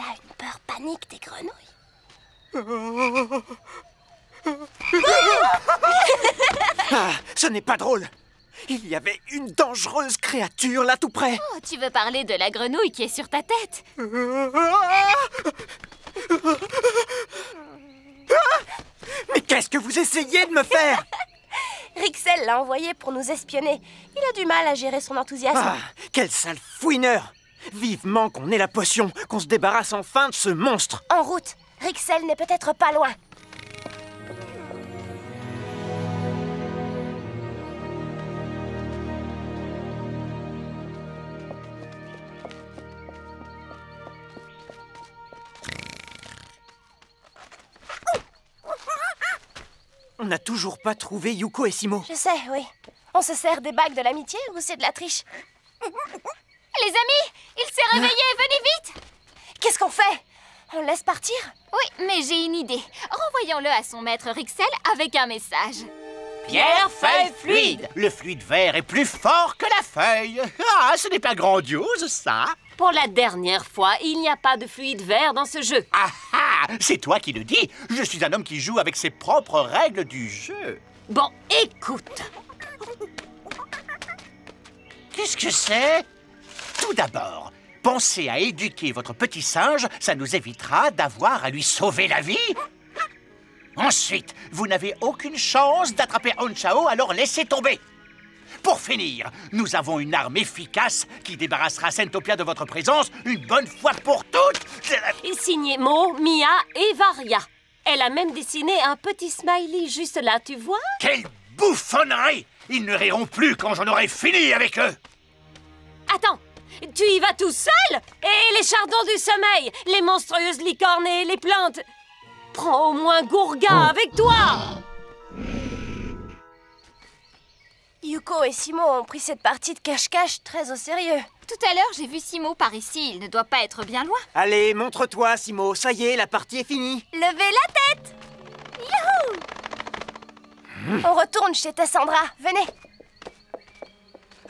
a une peur panique des grenouilles. Ah, ce n'est pas drôle. Il y avait une dangereuse créature là tout près. Oh, tu veux parler de la grenouille qui est sur ta tête? Mais qu'est-ce que vous essayez de me faire? Rixel l'a envoyé pour nous espionner. Il a du mal à gérer son enthousiasme. Ah, quel sale fouineur! Vivement qu'on ait la potion, qu'on se débarrasse enfin de ce monstre. En route, Rixel n'est peut-être pas loin. On n'a toujours pas trouvé Yuko et Simo. Je sais, oui. On se sert des bagues de l'amitié ou c'est de la triche? Les amis, il s'est réveillé, venez vite! Qu'est-ce qu'on fait? On le laisse partir? Oui, mais j'ai une idée. Renvoyons-le à son maître Rixel avec un message. Pierre, feuille, fluide. Le fluide vert est plus fort que la feuille. Ah, ce n'est pas grandiose, ça. Pour la dernière fois, il n'y a pas de fluide vert dans ce jeu. Ah ah, c'est toi qui le dis. Je suis un homme qui joue avec ses propres règles du jeu. Bon, écoute. Qu'est-ce que c'est? Tout d'abord, pensez à éduquer votre petit singe, ça nous évitera d'avoir à lui sauver la vie. Ensuite, vous n'avez aucune chance d'attraper Honchao, alors laissez tomber. Pour finir, nous avons une arme efficace qui débarrassera Sentopia de votre présence une bonne fois pour toutes. Et signé Mo, Mia et Varia. Elle a même dessiné un petit smiley juste là, tu vois? Quelle bouffonnerie! Ils ne riront plus quand j'en aurai fini avec eux. Attends, tu y vas tout seul? Et les chardons du sommeil, les monstrueuses licornes et les plantes? Prends au moins Gourga avec toi! Yuko et Simo ont pris cette partie de cache-cache très au sérieux. Tout à l'heure, j'ai vu Simo par ici. Il ne doit pas être bien loin. Allez, montre-toi, Simo. Ça y est, la partie est finie. Levez la tête! Youhou! On retourne chez Tassandra. Venez.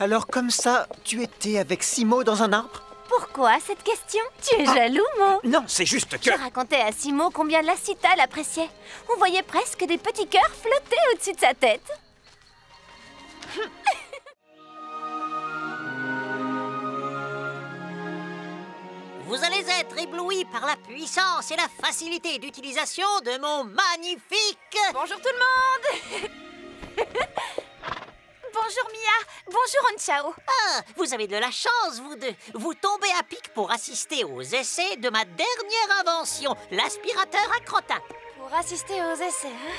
Alors comme ça, tu étais avec Simo dans un arbre? Pourquoi cette question? Tu es jaloux, Mo? Non, c'est juste que... Je racontais à Simo combien Lassita l'appréciait. On voyait presque des petits cœurs flotter au-dessus de sa tête. Vous allez être éblouis par la puissance et la facilité d'utilisation de mon magnifique... Bonjour tout le monde. Bonjour Mia. Bonjour Honchao. Ah, vous avez de la chance, vous deux. Vous tombez à pic pour assister aux essais de ma dernière invention, l'aspirateur à crottin. Pour assister aux essais, hein?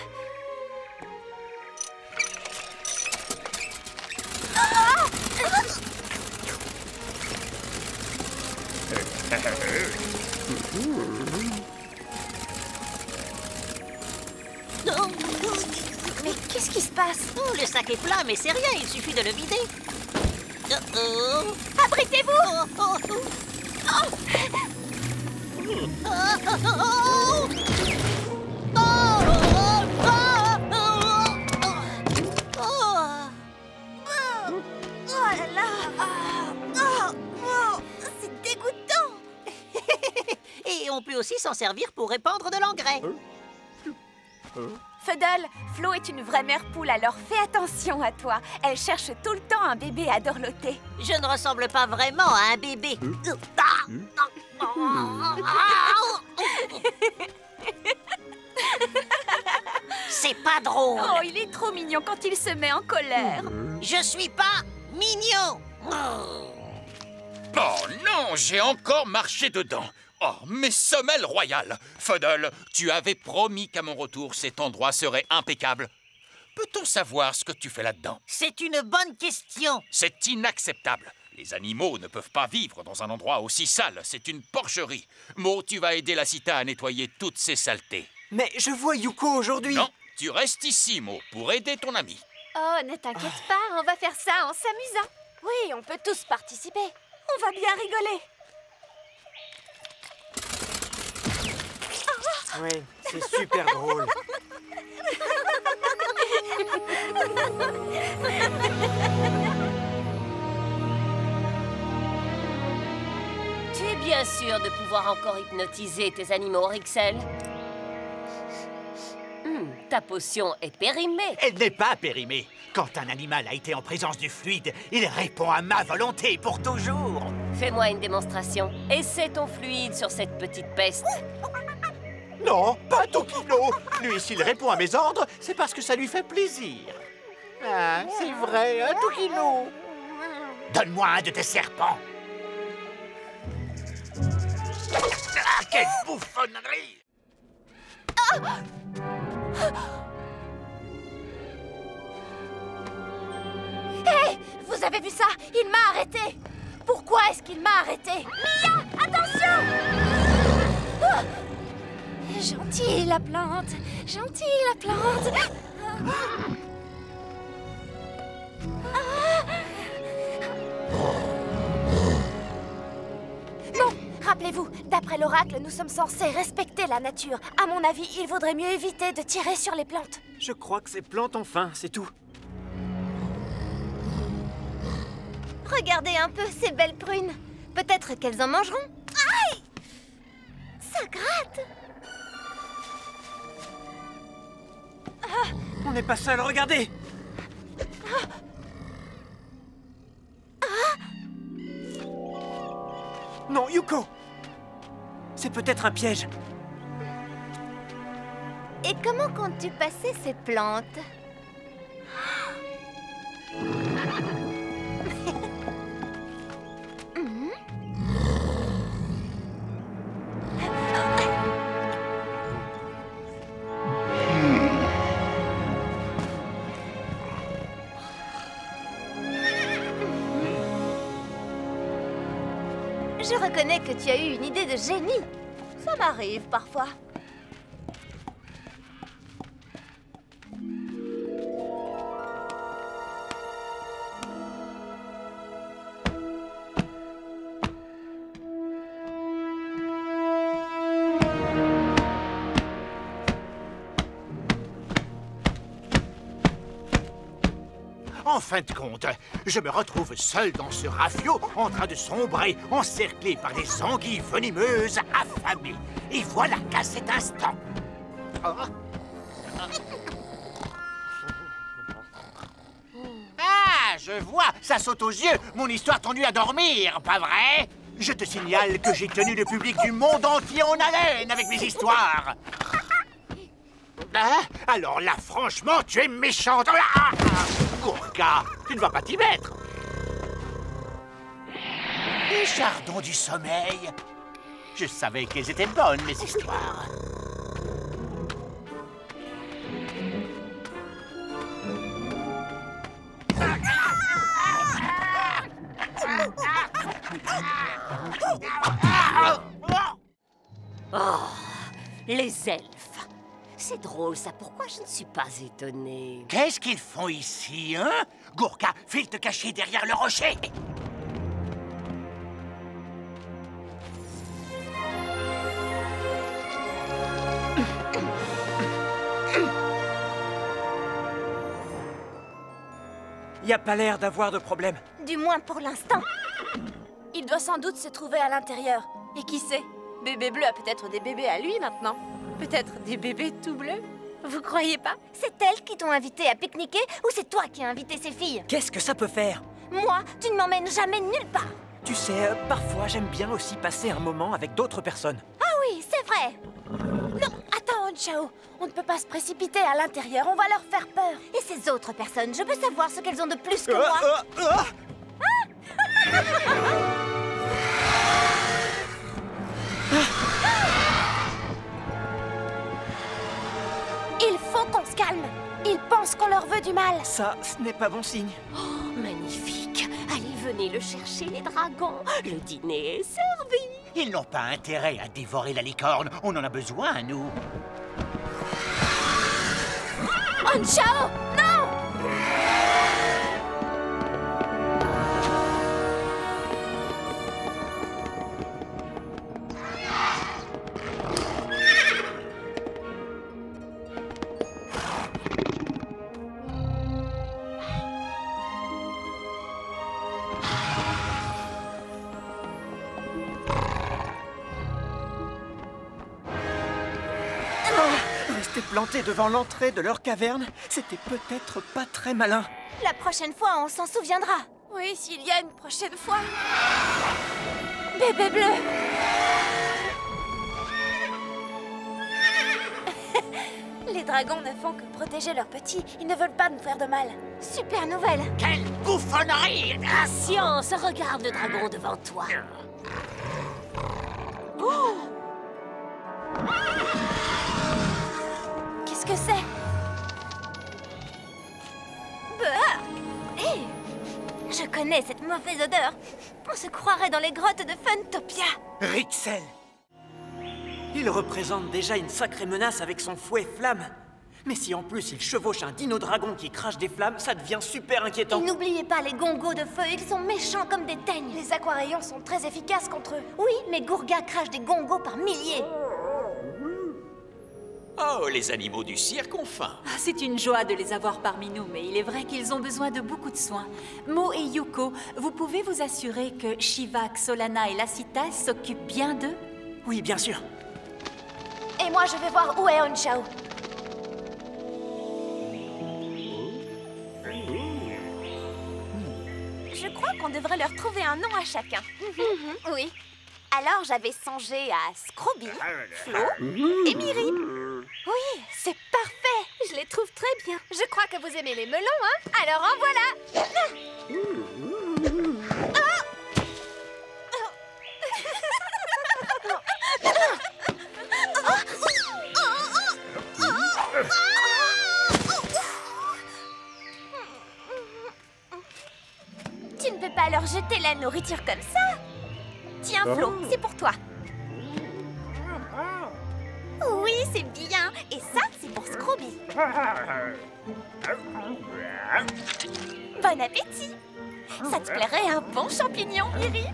Mais qu'est-ce qui se passe? Oh, le sac est plein, mais c'est rien, il suffit de le vider. Abritez-vous! Oh là là! C'est dégoûtant! Et on peut aussi s'en servir pour répandre de l'engrais. Fuddle, Flo est une vraie mère poule, alors fais attention à toi. Elle cherche tout le temps un bébé à dorloter. Je ne ressemble pas vraiment à un bébé. C'est pas drôle. Oh, il est trop mignon quand il se met en colère. Je suis pas mignon. Oh non, j'ai encore marché dedans. Oh, mes semelles royales. Fuddle, tu avais promis qu'à mon retour, cet endroit serait impeccable. Peut-on savoir ce que tu fais là-dedans? C'est une bonne question. C'est inacceptable. Les animaux ne peuvent pas vivre dans un endroit aussi sale. C'est une porcherie. Mo, tu vas aider Lassita à nettoyer toutes ces saletés. Mais je vois Yuko aujourd'hui. Non, tu restes ici, Mo, pour aider ton ami. Oh, ne t'inquiète pas, on va faire ça en s'amusant. Oui, on peut tous participer. On va bien rigoler. Oui, c'est super drôle. Tu es bien sûr de pouvoir encore hypnotiser tes animaux, Rixel? Ta potion est périmée. Elle n'est pas périmée. Quand un animal a été en présence du fluide, il répond à ma volonté pour toujours. Fais-moi une démonstration. Essaie ton fluide sur cette petite peste. Non, pas Tokino. Lui, s'il répond à mes ordres, c'est parce que ça lui fait plaisir. Ah, c'est vrai, hein, Tokino? Donne-moi un de tes serpents. Ah, quelle bouffonnerie! Hé! Vous avez vu ça? Il m'a arrêté! Pourquoi est-ce qu'il m'a arrêté? Mia! Attention! Ah! Gentille la plante! Gentille la plante! Bon, rappelez-vous, d'après l'oracle, nous sommes censés respecter la nature. À mon avis, il vaudrait mieux éviter de tirer sur les plantes. Je crois que ces plantes ont faim, c'est tout. Regardez un peu ces belles prunes. Peut-être qu'elles en mangeront. Aïe! Ça gratte! On n'est pas seul, regardez! Non, Yuko! C'est peut-être un piège. Et comment comptes-tu passer ces plantes? Je reconnais que tu as eu une idée de génie. Ça m'arrive parfois. En fin de compte, je me retrouve seul dans ce rafio, en train de sombrer, encerclé par des anguilles venimeuses affamées. Et voilà qu'à cet instant... Ah, je vois, ça saute aux yeux. Mon histoire t'ennuie à dormir, pas vrai? Je te signale que j'ai tenu le public du monde entier en haleine avec mes histoires. Hein? Alors là, franchement, tu es méchante. Ah! Gourka, tu ne vas pas t'y mettre. Les chardons du sommeil. Je savais qu'elles étaient bonnes, mes histoires. Oh, les elfes. C'est drôle, ça. Pourquoi je ne suis pas étonnée? Qu'est-ce qu'ils font ici, hein? Gourka, file te cacher derrière le rocher. Il n'y a pas l'air d'avoir de problème. Du moins pour l'instant. Il doit sans doute se trouver à l'intérieur. Et qui sait? Bébé Bleu a peut-être des bébés à lui maintenant. Peut-être des bébés tout bleus. Vous croyez pas? C'est elles qui t'ont invité à pique-niquer ou c'est toi qui as invité ces filles? Qu'est-ce que ça peut faire? Moi, tu ne m'emmènes jamais nulle part. Tu sais, parfois j'aime bien aussi passer un moment avec d'autres personnes. Ah oui, c'est vrai. Non, attends, Chao. On ne peut pas se précipiter à l'intérieur, on va leur faire peur. Et ces autres personnes, je veux savoir ce qu'elles ont de plus que moi. Il faut qu'on se calme. Ils pensent qu'on leur veut du mal. Ça, ce n'est pas bon signe. Oh, magnifique. Allez, venez le chercher, les dragons. Le dîner est servi. Ils n'ont pas intérêt à dévorer la licorne. On en a besoin, nous. Chao, non! rester plantés devant l'entrée de leur caverne, c'était peut-être pas très malin. La prochaine fois, on s'en souviendra. Oui, s'il y a une prochaine fois. Bébé bleu. Les dragons ne font que protéger leurs petits. Ils ne veulent pas nous faire de mal. Super nouvelle. Quelle bouffonnerie! Patience, regarde le dragon devant toi. Qu'est-ce que c'est? Hé! Je connais cette mauvaise odeur. On se croirait dans les grottes de Funtopia. Rixel! Il représente déjà une sacrée menace avec son fouet flamme. Mais si en plus il chevauche un dino-dragon qui crache des flammes, ça devient super inquiétant. Et n'oubliez pas les gongos de feu, ils sont méchants comme des teignes. Les aquarayons sont très efficaces contre eux. Oui, mais Gourga crache des gongos par milliers. Oh, les animaux du cirque ont faim. Ah, c'est une joie de les avoir parmi nous, mais il est vrai qu'ils ont besoin de beaucoup de soins. Mo et Yuko, vous pouvez vous assurer que Shivak, Solana et Lacita s'occupent bien d'eux? Oui, bien sûr. Et moi, je vais voir où est Onchao. Je crois qu'on devrait leur trouver un nom à chacun. Oui. Alors, j'avais songé à Scrooby, Flo et Miri. Oui, c'est parfait. Je les trouve très bien. Je crois que vous aimez les melons, hein? Alors, en voilà. Tu ne peux pas leur jeter la nourriture comme ça. Tiens, Flo, c'est pour toi. Oui, c'est bien. Et ça, c'est pour Scrooby. Bon appétit. Ça te plairait un bon champignon, Miri?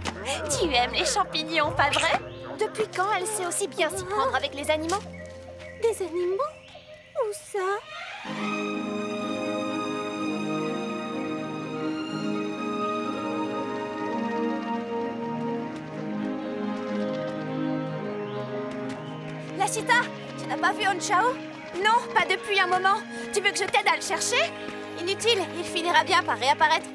Tu aimes les champignons, pas vrai? Depuis quand elle sait aussi bien s'y prendre avec les animaux? Des animaux? Où ça? Lacita, tu n'as pas vu Onchao? Non, pas depuis un moment. Tu veux que je t'aide à le chercher? Inutile, il finira bien par réapparaître.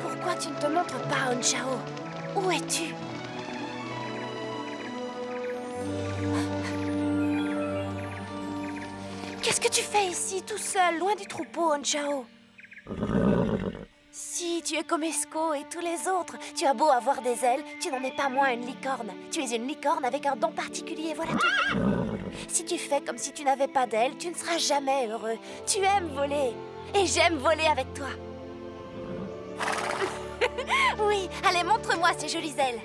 Pourquoi tu ne te montres pas, Onchao? Où es-tu? Qu'est-ce que tu fais ici, tout seul, loin du troupeau, Onchao? Si, tu es comme Esco et tous les autres. Tu as beau avoir des ailes, tu n'en es pas moins une licorne. Tu es une licorne avec un don particulier, voilà tout. Si tu fais comme si tu n'avais pas d'ailes, tu ne seras jamais heureux. Tu aimes voler. Et j'aime voler avec toi. Oui, allez, montre-moi ces jolies ailes.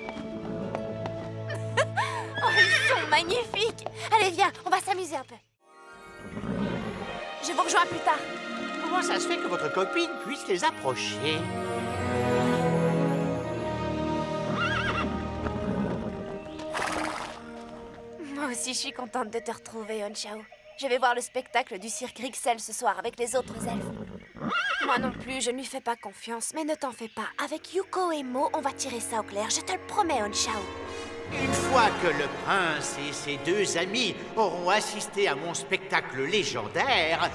Oh, elles sont magnifiques. Allez, viens, on va s'amuser un peu. Je vous rejoins plus tard. Comment ça se fait que votre copine puisse les approcher? Moi aussi, je suis contente de te retrouver, Onchao. Je vais voir le spectacle du cirque Rixel ce soir avec les autres elfes. Moi non plus, je ne lui fais pas confiance, mais ne t'en fais pas. Avec Yuko et Mo, on va tirer ça au clair, je te le promets, Onchao. Une fois que le prince et ses deux amis auront assisté à mon spectacle légendaire,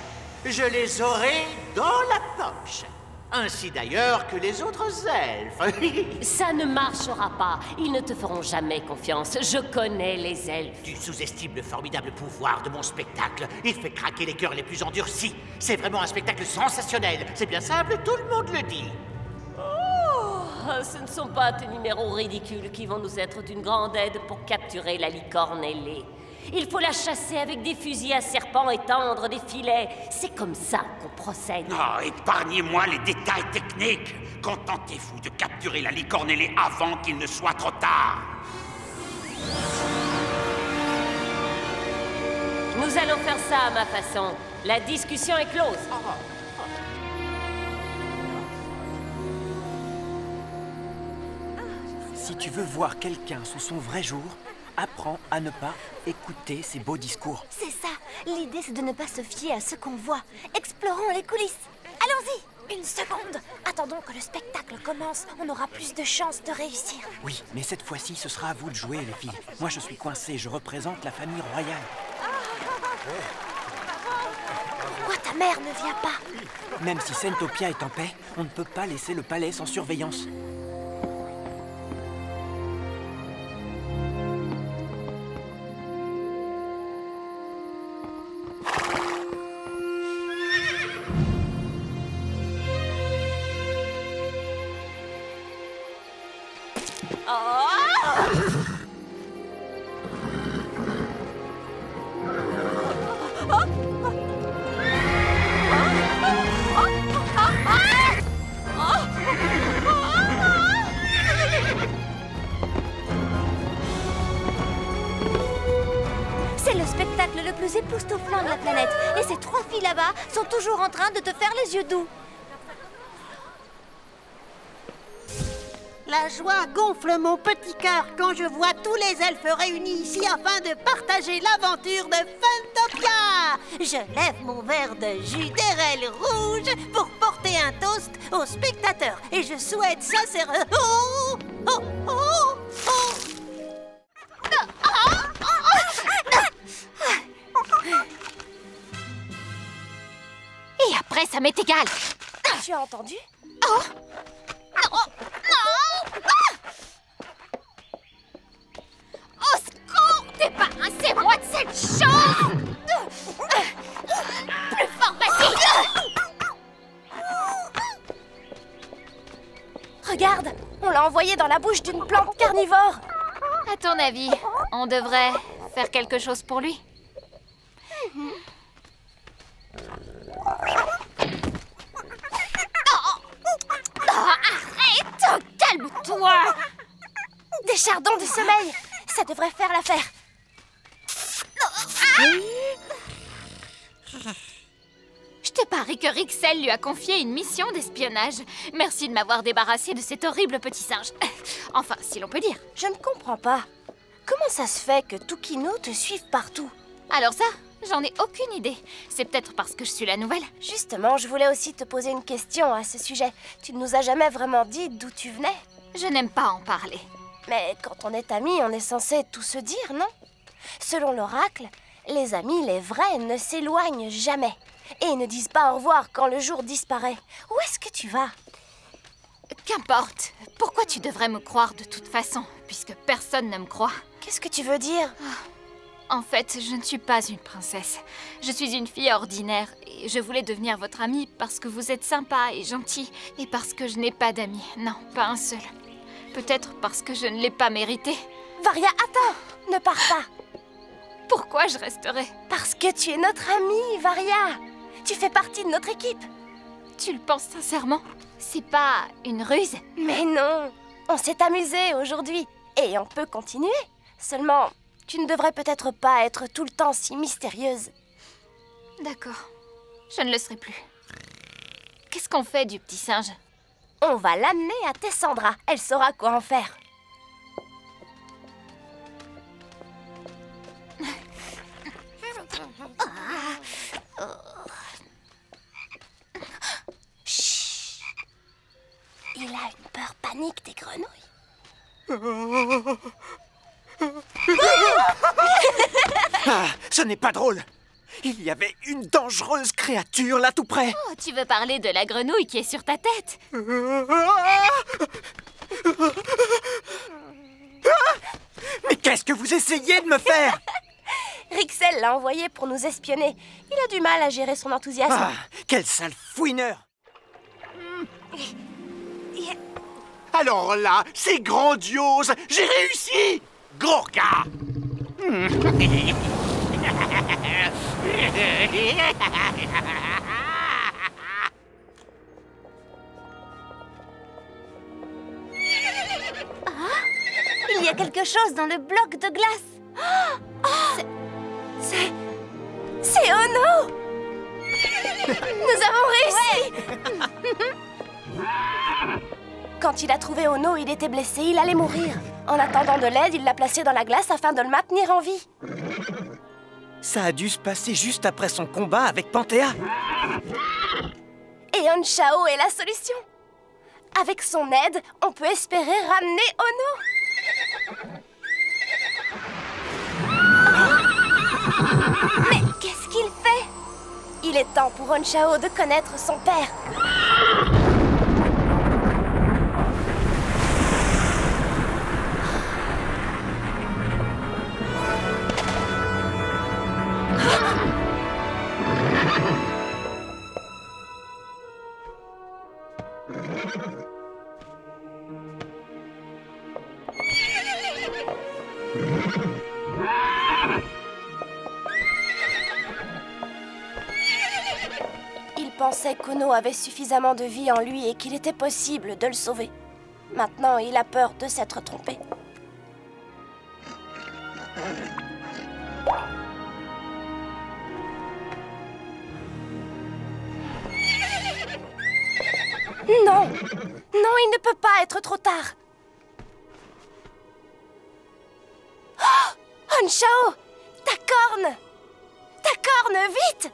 je les aurai dans la poche. Ainsi d'ailleurs que les autres elfes. Ça ne marchera pas. Ils ne te feront jamais confiance. Je connais les elfes. Tu sous-estimes le formidable pouvoir de mon spectacle. Il fait craquer les cœurs les plus endurcis. C'est vraiment un spectacle sensationnel. C'est bien simple, tout le monde le dit. Ce ne sont pas tes numéros ridicules qui vont nous être d'une grande aide pour capturer la licorne ailée. Il faut la chasser avec des fusils à serpents et tendre des filets. C'est comme ça qu'on procède. Oh, épargnez-moi les détails techniques. Contentez-vous de capturer la licorne ailée avant qu'il ne soit trop tard. Nous allons faire ça à ma façon. La discussion est close. Si tu veux voir quelqu'un sous son vrai jour, apprends à ne pas écouter ses beaux discours. C'est ça, L'idée, c'est de ne pas se fier à ce qu'on voit. Explorons les coulisses. Allons-y. Une seconde. Attendons que le spectacle commence. On aura plus de chances de réussir. Oui, mais cette fois-ci, ce sera à vous de jouer, les filles. Moi, je suis coincé, je représente la famille royale. Pourquoi ta mère ne vient pas? Même si Sentopia est en paix, on ne peut pas laisser le palais sans surveillance. C'est le spectacle le plus époustouflant de la planète. Et ces 3 filles là-bas sont toujours en train de te faire les yeux doux. La joie gonfle mon petit cœur quand je vois tous les elfes réunis ici afin de partager l'aventure de Funtopia. Je lève mon verre de jus d'érel rouge pour porter un toast aux spectateurs et je souhaite sincèrement... Oh, oh, oh, oh. Et après, ça m'est égal. Tu as entendu? Oh non, non. Au secours, débarrassez-moi de cette chose. Plus fort, vas-y. Regarde, on l'a envoyé dans la bouche d'une plante carnivore. À ton avis, on devrait faire quelque chose pour lui? Arrête! Calme-toi! Des chardons du sommeil, ça devrait faire l'affaire. Je te parie que Rixel lui a confié une mission d'espionnage. Merci de m'avoir débarrassé de cet horrible petit singe. Enfin, si l'on peut dire. Je ne comprends pas. Comment ça se fait que Tukino te suive partout? Alors ça, j'en ai aucune idée. C'est peut-être parce que je suis la nouvelle. Justement, je voulais aussi te poser une question à ce sujet. Tu ne nous as jamais vraiment dit d'où tu venais. Je n'aime pas en parler. Mais quand on est amis, on est censé tout se dire, non? Selon l'oracle, les amis, les vrais, ne s'éloignent jamais. Et ne disent pas au revoir quand le jour disparaît. Où est-ce que tu vas? Qu'importe. Pourquoi tu devrais me croire de toute façon, puisque personne ne me croit? Qu'est-ce que tu veux dire? En fait, je ne suis pas une princesse. Je suis une fille ordinaire et je voulais devenir votre amie parce que vous êtes sympa et gentil et parce que je n'ai pas d'amis. Non, pas un seul. Peut-être parce que je ne l'ai pas mérité. Varia, attends! Ne pars pas! Pourquoi je resterai? Parce que tu es notre amie, Varia! Tu fais partie de notre équipe! Tu le penses sincèrement? C'est pas une ruse? Mais non! On s'est amusé aujourd'hui et on peut continuer. Seulement, tu ne devrais peut-être pas être tout le temps si mystérieuse. D'accord. Je ne le serai plus. Qu'est-ce qu'on fait du petit singe? On va l'amener à Tessandra. Elle saura quoi en faire. Chut. Il a une peur panique des grenouilles. Ah, ce n'est pas drôle. Il y avait une dangereuse créature là tout près. Oh, tu veux parler de la grenouille qui est sur ta tête? Mais qu'est-ce que vous essayez de me faire? Rixel l'a envoyé pour nous espionner. Il a du mal à gérer son enthousiasme. Ah, quel sale fouineur! Alors là, c'est grandiose! J'ai réussi! Gorga! Il y a quelque chose dans le bloc de glace. C'est Ono! Nous avons réussi! Quand il a trouvé Ono, il était blessé, il allait mourir. En attendant de l'aide, il l'a placé dans la glace afin de le maintenir en vie. Ça a dû se passer juste après son combat avec Panthéa. Et Honchao est la solution. Avec son aide, on peut espérer ramener Ono. Mais qu'est-ce qu'il fait? Il est temps pour Honchao de connaître son père. Il pensait qu'Ono avait suffisamment de vie en lui et qu'il était possible de le sauver. Maintenant, il a peur de s'être trompé. Non! Non, il ne peut pas être trop tard! Oh! Honchao! Ta corne! Ta corne, vite!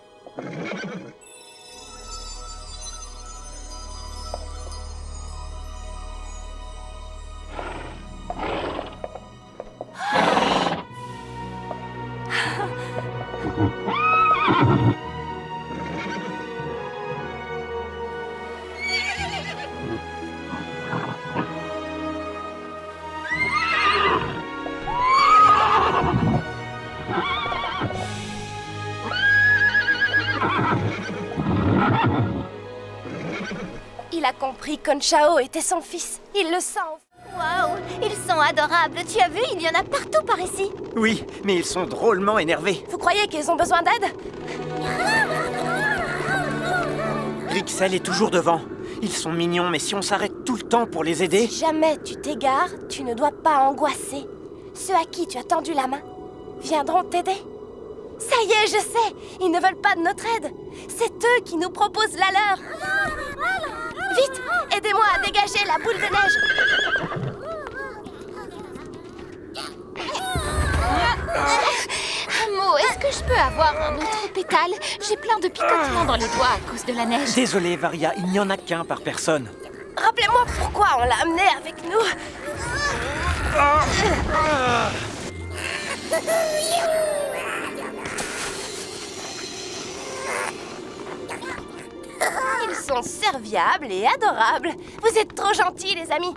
Il a compris qu'Honchao était son fils. Il le sent. Waouh, ils sont adorables. Tu as vu, il y en a partout par ici. Oui, mais ils sont drôlement énervés. Vous croyez qu'ils ont besoin d'aide? Rixel est toujours devant. Ils sont mignons, mais si on s'arrête tout le temps pour les aider... Si jamais tu t'égares, tu ne dois pas angoisser. Ceux à qui tu as tendu la main viendront t'aider. Ça y est, je sais, ils ne veulent pas de notre aide. C'est eux qui nous proposent la leur. Vite, aidez-moi à dégager la boule de neige. Mo, est-ce que je peux avoir un autre pétale? J'ai plein de picotements dans les doigts à cause de la neige. Désolé, Varia, il n'y en a qu'un par personne. Rappelez-moi pourquoi on l'a amené avec nous. Ils sont serviables et adorables. Vous êtes trop gentils, les amis.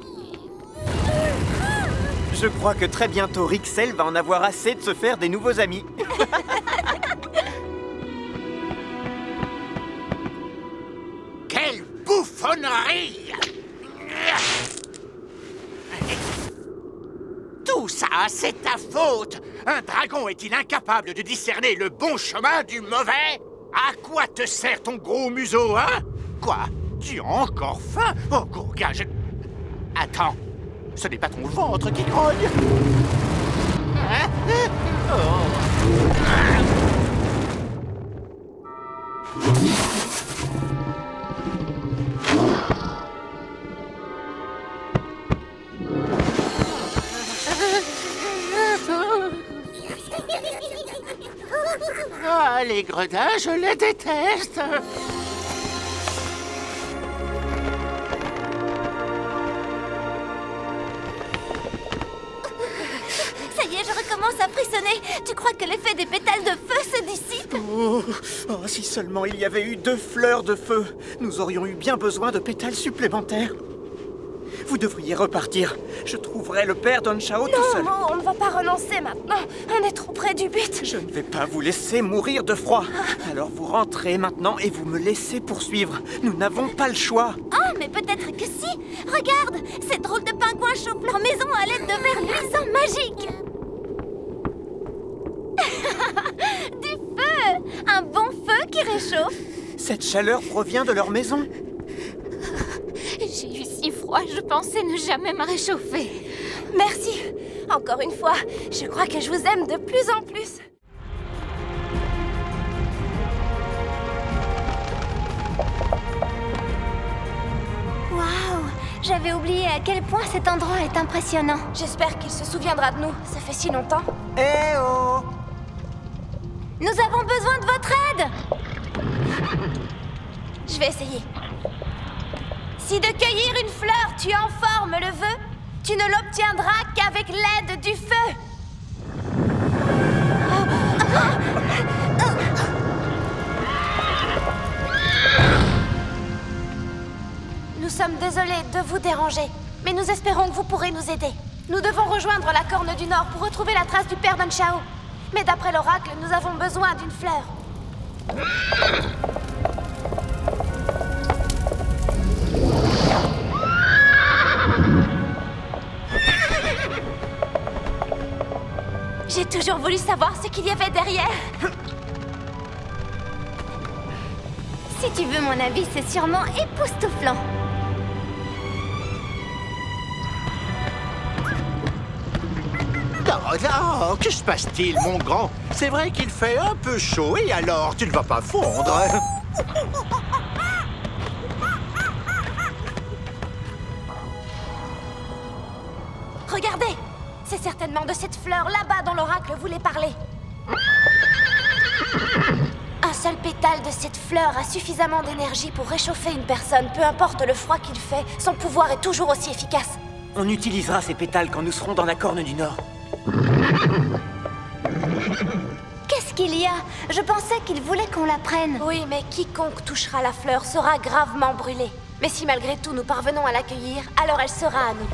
Je crois que très bientôt, Rixel va en avoir assez de se faire des nouveaux amis. Quelle bouffonnerie! Tout ça, c'est ta faute! Un dragon est-il incapable de discerner le bon chemin du mauvais? À quoi te sert ton gros museau, hein? Quoi? Tu as encore faim? Oh, gourgage! Attends, ce n'est pas ton ventre qui grogne? Hein? Ah, les gredins, je les déteste! Ça y est, je recommence à frissonner. Tu crois que l'effet des pétales de feu se dissipe? Oh, si seulement il y avait eu 2 fleurs de feu, nous aurions eu bien besoin de pétales supplémentaires. Vous devriez repartir. Je trouverai le père d'Honchao tout seul. Non, on ne va pas renoncer maintenant. On est trop près du but. Je ne vais pas vous laisser mourir de froid. Alors vous rentrez maintenant et vous me laissez poursuivre. Nous n'avons pas le choix. Oh, mais peut-être que si. Regarde, ces drôles de pingouins chauffent leur maison à l'aide de verres luisants magiques. Du feu! Un bon feu qui réchauffe. Cette chaleur provient de leur maison. J'ai eu si froid, je pensais ne jamais me réchauffer. Merci. Encore une fois, je crois que je vous aime de plus en plus. Waouh! J'avais oublié à quel point cet endroit est impressionnant. J'espère qu'il se souviendra de nous. Ça fait si longtemps. Eh oh! Nous avons besoin de votre aide. Je vais essayer. Si de cueillir une fleur tu en formes le vœu, tu ne l'obtiendras qu'avec l'aide du feu. Nous sommes désolés de vous déranger, mais nous espérons que vous pourrez nous aider. Nous devons rejoindre la Corne du Nord pour retrouver la trace du père d'Anshao. Mais d'après l'oracle, nous avons besoin d'une fleur. J'ai toujours voulu savoir ce qu'il y avait derrière. Si tu veux mon avis, c'est sûrement époustouflant. Oh, que se passe-t-il, mon grand? C'est vrai qu'il fait un peu chaud, et alors, tu ne vas pas fondre? Regardez! C'est certainement de cette fleur là-bas dont l'oracle voulait parler. Un seul pétale de cette fleur a suffisamment d'énergie pour réchauffer une personne, peu importe le froid qu'il fait, son pouvoir est toujours aussi efficace. On utilisera ces pétales quand nous serons dans la Corne du Nord. Qu'est-ce qu'il y a? Je pensais qu'il voulait qu'on la prenne. Oui, mais quiconque touchera la fleur sera gravement brûlé. Mais si malgré tout nous parvenons à l'accueillir, alors elle sera à nous.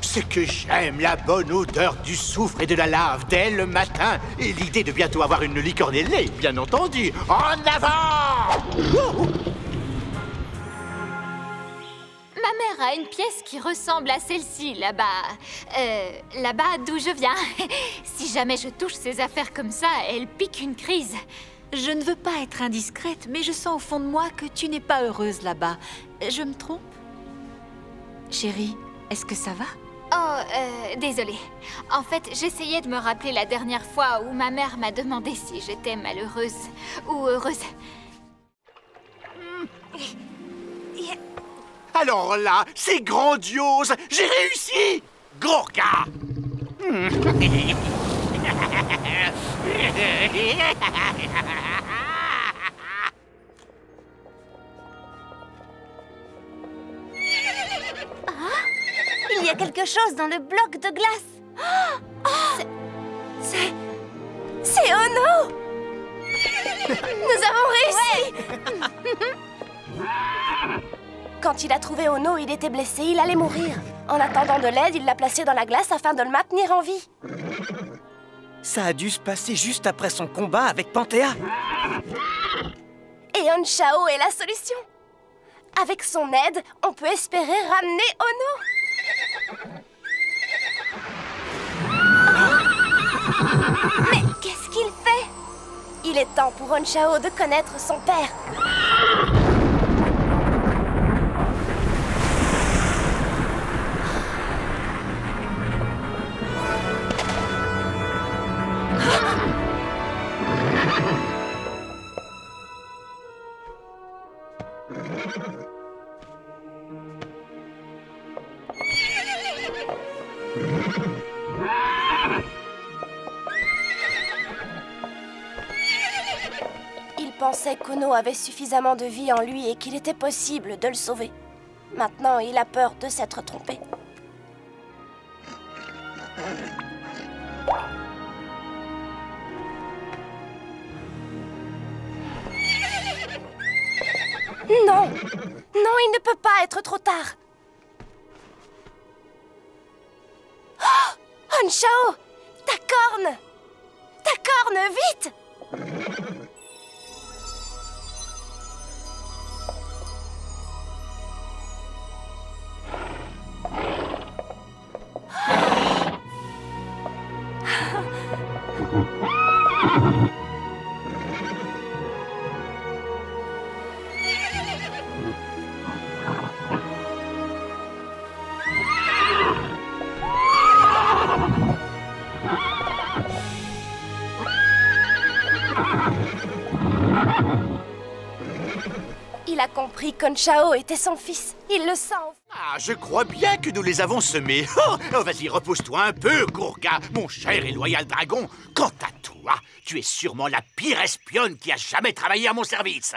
C'est que j'aime la bonne odeur du soufre et de la lave dès le matin. Et l'idée de bientôt avoir une licorne ailée, bien entendu. En avant! Ma mère a une pièce qui ressemble à celle-ci, là-bas. Là-bas d'où je viens. Si jamais je touche ces affaires comme ça, elle pique une crise. Je ne veux pas être indiscrète, mais je sens au fond de moi que tu n'es pas heureuse là-bas. Je me trompe? Chérie, est-ce que ça va? Oh, désolée. En fait, j'essayais de me rappeler la dernière fois où ma mère m'a demandé si j'étais malheureuse ou heureuse. Alors là, c'est grandiose! J'ai réussi! Gorga! Il y a quelque chose dans le bloc de glace. C'est Ono. Nous avons réussi. Quand il a trouvé Ono, il était blessé, il allait mourir. En attendant de l'aide, il l'a placé dans la glace afin de le maintenir en vie. Ça a dû se passer juste après son combat avec Panthéa. Et Anshao est la solution. Avec son aide, on peut espérer ramener Ono. Mais qu'est-ce qu'il fait? Il est temps pour Anshao de connaître son père. Il pensait qu'Ono avait suffisamment de vie en lui et qu'il était possible de le sauver. Maintenant, il a peur de s'être trompé. Non! Non, il ne peut pas être trop tard! Oh! Anshao! Ta corne! Ta corne, vite! Il a compris qu'Onchao était son fils. Il le sent. Ah, je crois bien que nous les avons semés. Oh, vas-y, repose-toi un peu, Gourga, mon cher et loyal dragon. Quant à toi, tu es sûrement la pire espionne qui a jamais travaillé à mon service.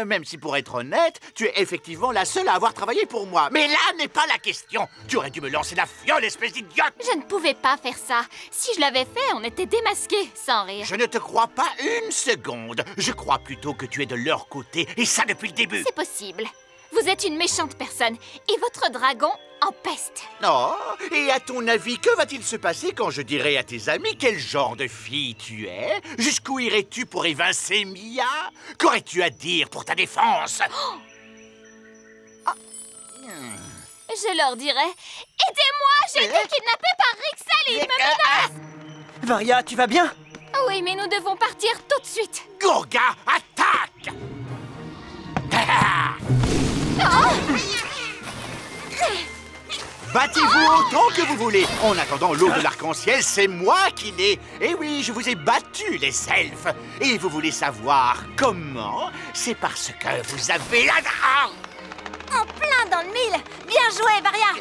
Même si, pour être honnête, tu es effectivement la seule à avoir travaillé pour moi. Mais là n'est pas la question. Tu aurais dû me lancer la fiole, espèce d'idiote. Je ne pouvais pas faire ça. Si je l'avais fait, on était démasqués, sans rire. Je ne te crois pas une seconde. Je crois plutôt que tu es de leur côté, et ça depuis le début. C'est possible. Vous êtes une méchante personne, et votre dragon en peste. Oh, et à ton avis, que va-t-il se passer quand je dirai à tes amis quel genre de fille tu es? Jusqu'où irais-tu pour évincer Mia? Qu'aurais-tu à dire pour ta défense? Je leur dirai, aidez-moi, j'ai été kidnappée par Rixel et il me menace. Varia, tu vas bien? Oui, mais nous devons partir tout de suite. Gourga, attaque! Battez-vous autant que vous voulez. En attendant l'eau de l'arc-en-ciel, c'est moi qui l'ai. Et oui, je vous ai battus, les elfes. Et vous voulez savoir comment? C'est parce que vous avez la drame. En plein dans le mille. Bien joué, Varia.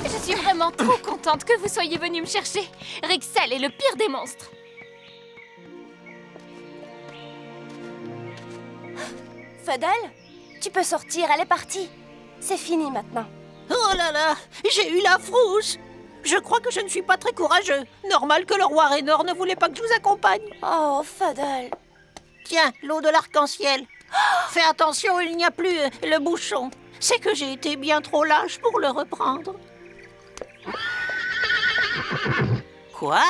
Je suis vraiment trop contente que vous soyez venu me chercher. Rixel est le pire des monstres. Fuddle, tu peux sortir, elle est partie. C'est fini maintenant. Oh là là, j'ai eu la frousse. Je crois que je ne suis pas très courageux. Normal que le roi Raynor ne voulait pas que je vous accompagne. Oh, Fuddle. Tiens, l'eau de l'arc-en-ciel. Fais attention, il n'y a plus le bouchon. C'est que j'ai été bien trop lâche pour le reprendre. Quoi?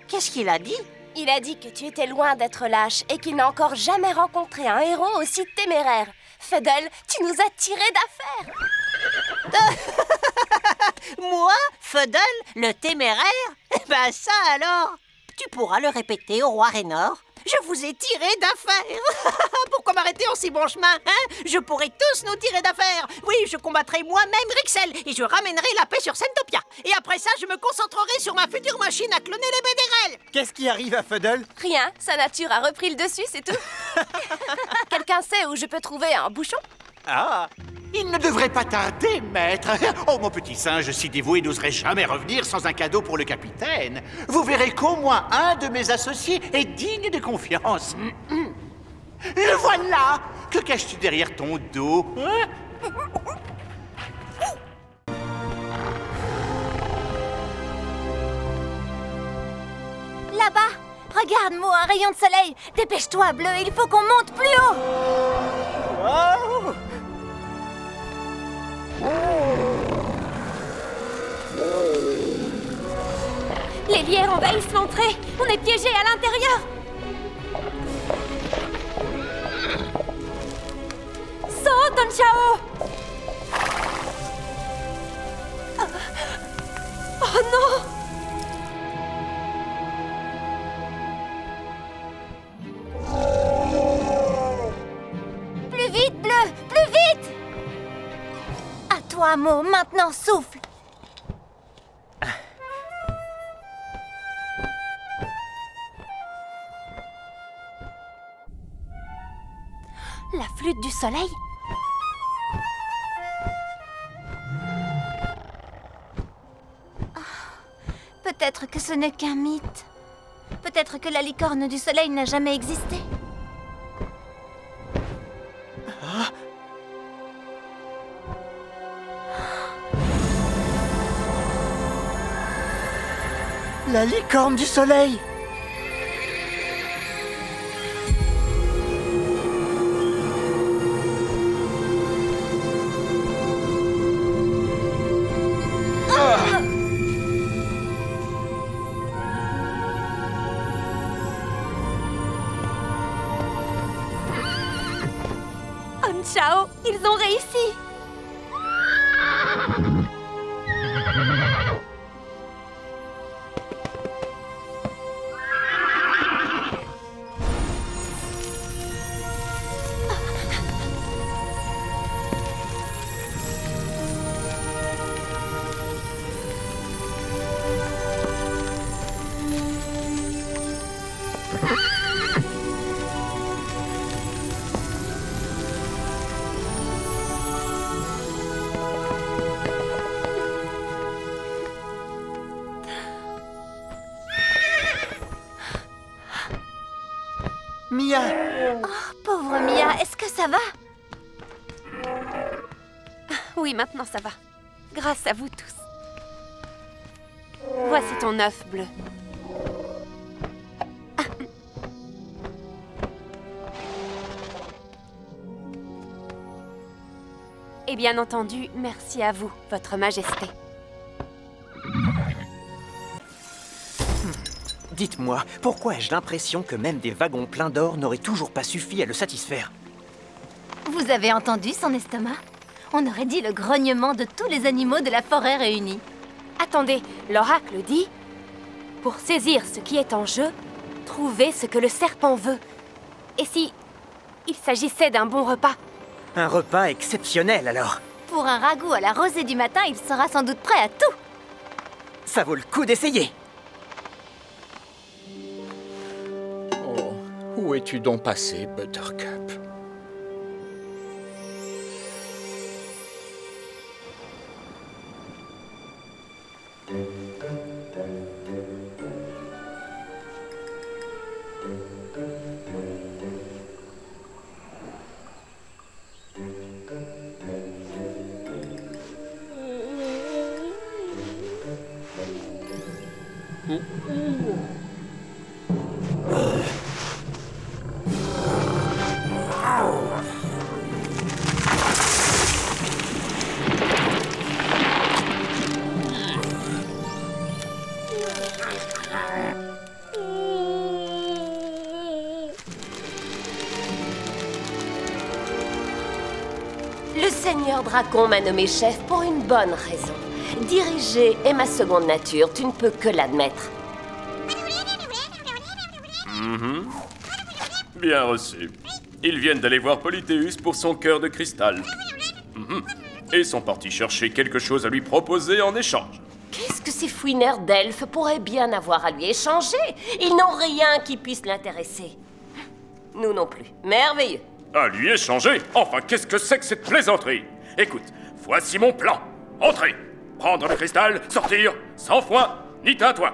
Qu'est-ce qu'il a dit? Il a dit que tu étais loin d'être lâche et qu'il n'a encore jamais rencontré un héros aussi téméraire. Fuddle, tu nous as tiré d'affaire. Moi, Fuddle, le téméraire? Eh ben ça alors! Tu pourras le répéter au roi Raynor. Je vous ai tiré d'affaire. Pourquoi m'arrêter en si bon chemin, hein? Je pourrais tous nous tirer d'affaire. Oui, je combattrai moi-même Rixel et je ramènerai la paix sur Sentopia. Et après ça, je me concentrerai sur ma future machine à cloner les bédérels. Qu'est-ce qui arrive à Fuddle? Rien, sa nature a repris le dessus, c'est tout. Quelqu'un sait où je peux trouver un bouchon? Ah, il ne devrait pas tarder, maître. Oh, mon petit singe si dévoué n'oserait jamais revenir sans un cadeau pour le capitaine. Vous verrez qu'au moins un de mes associés est digne de confiance. Le voilà! Que caches-tu derrière ton dos, hein? Là-bas, regarde-moi, un rayon de soleil. Dépêche-toi, Bleu, il faut qu'on monte plus haut. Wow! Les lierres envahissent l'entrée. On est piégés à l'intérieur. Saute, Onchao! Oh non! Plus vite, Bleu! Plus vite! À toi, Mo, maintenant souffle! La flûte du soleil? Peut-être que ce n'est qu'un mythe. Peut-être que la licorne du soleil n'a jamais existé. La licorne du soleil! Onchao, ils ont réussi! Mia! Pauvre Mia, est-ce que ça va? Oui, maintenant ça va. Grâce à vous tous. Voici ton œuf bleu. Et bien entendu, merci à vous, Votre Majesté. Dites-moi, pourquoi ai-je l'impression que même des wagons pleins d'or n'auraient toujours pas suffi à le satisfaire? Vous avez entendu son estomac? On aurait dit le grognement de tous les animaux de la forêt réunis. Attendez, l'oracle dit... Pour saisir ce qui est en jeu, trouvez ce que le serpent veut. Et si... il s'agissait d'un bon repas? Un repas exceptionnel, alors. Pour un ragoût à la rosée du matin, il sera sans doute prêt à tout. Ça vaut le coup d'essayer. Oh, où es-tu donc passé, Buttercup? Le Seigneur Dracon m'a nommé chef pour une bonne raison. Diriger est ma seconde nature, tu ne peux que l'admettre. Bien reçu. Ils viennent d'aller voir Polythéus pour son cœur de cristal. Et sont partis chercher quelque chose à lui proposer en échange. Qu'est-ce que ces fouineurs d'elfes pourraient bien avoir à lui échanger? Ils n'ont rien qui puisse l'intéresser. Nous non plus. Merveilleux. À lui échanger? Enfin, qu'est-ce que c'est que cette plaisanterie? Écoute, voici mon plan. Entrez, prendre le cristal, sortir, sans foi, ni tintouin.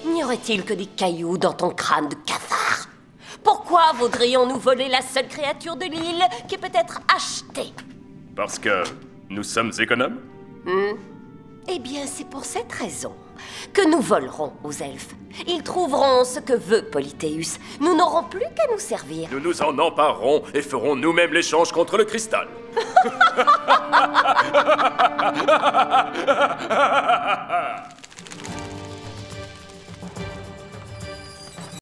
N'y aurait-il que des cailloux dans ton crâne de cafard? Pourquoi voudrions-nous voler la seule créature de l'île qui peut être achetée? Parce que nous sommes économes? Eh bien, c'est pour cette raison que nous volerons aux elfes. Ils trouveront ce que veut Polythéus. Nous n'aurons plus qu'à nous servir. Nous nous en emparerons et ferons nous-mêmes l'échange contre le cristal.